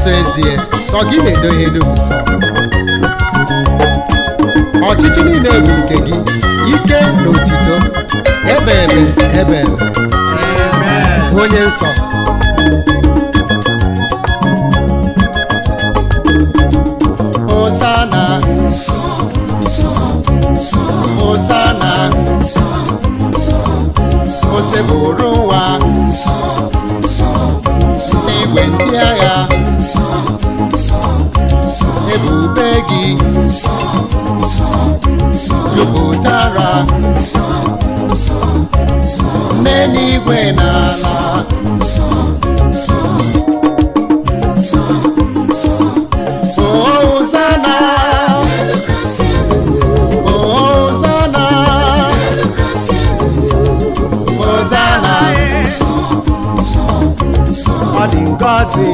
nsọ ezie, sọ gị na-edo ihe dum nsọ. Ọchịchị niile bụ nke gị, ike na otito, ebe ebe onye nsọ. Hosanna, Hosanna, oseburu ụwa, igwe ndị agha, ebube gị jupụtara n'eluigwe na ala. Hosanna, Hosanna, Hosanna, ọ dị ngọzi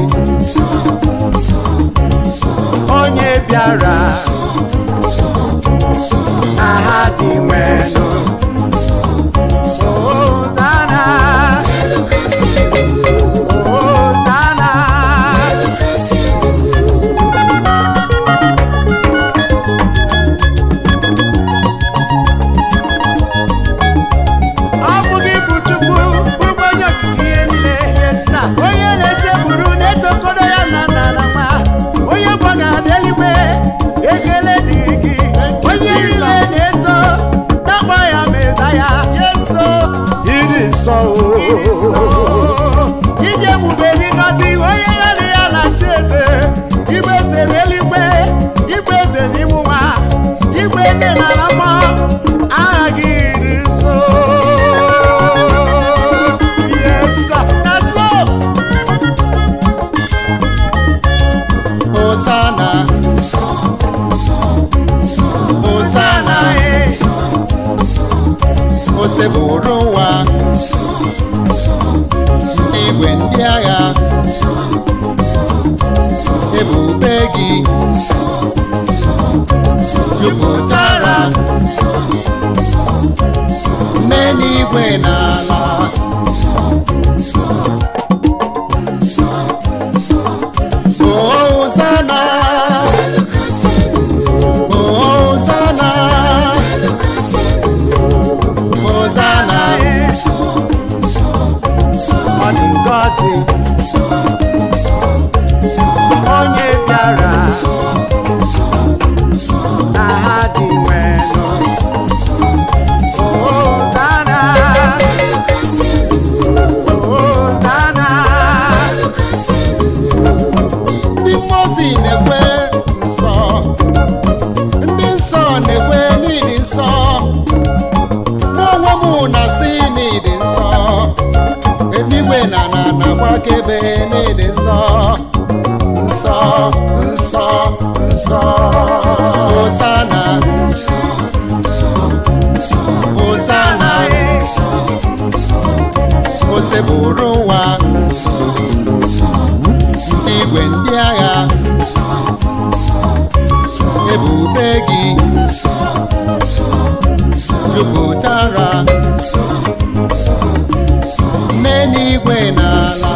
onye bịara aha dị nwenu. Hosanna, Hosanna, ọ bụ gị bụ Chukwu, ụgbọ onye okike ihe niile. Yesa, onye na-eteburu na-etokọrọ ya na nma, onye gbagara eluigwe, ekele dịrị gị. Onye niile na-eto na-akpọ ya Mesaya. Yeso, ịdị nsọ, ije ebube gị nọdị, onye ghara ya na-achị eze. Igwe eze n'eluigwe, igwe eze n'ime ụwa, igwe eze n'ala mmụọ, aha gị dị nsọ. Yesa, that's all. Hosanna, Hosanna, oseburu ụwa, igwe ndị agha, ebube gị jupụtara n'eluigwe na ala. Hosanna, Hosanna, Hosanna, ọ dị ngọzi onye bịara aha dị nwenu. Hosanna, Hosanna, ndị mmụọ ozi na-ekwe nsọ, ndị nsọ na-ekwe n'ịdị nsọ. Mụ onwe m na-asị n'ịdị nsọ, eluigwe na ala na-agbakebe n'ịdị nsọ, nsọ, nsọ, nsọ. Hosanna, Hosanna, oseburu ụwa, igwe ndị agha, ebube gị jupụtara n'eluigwe na ala.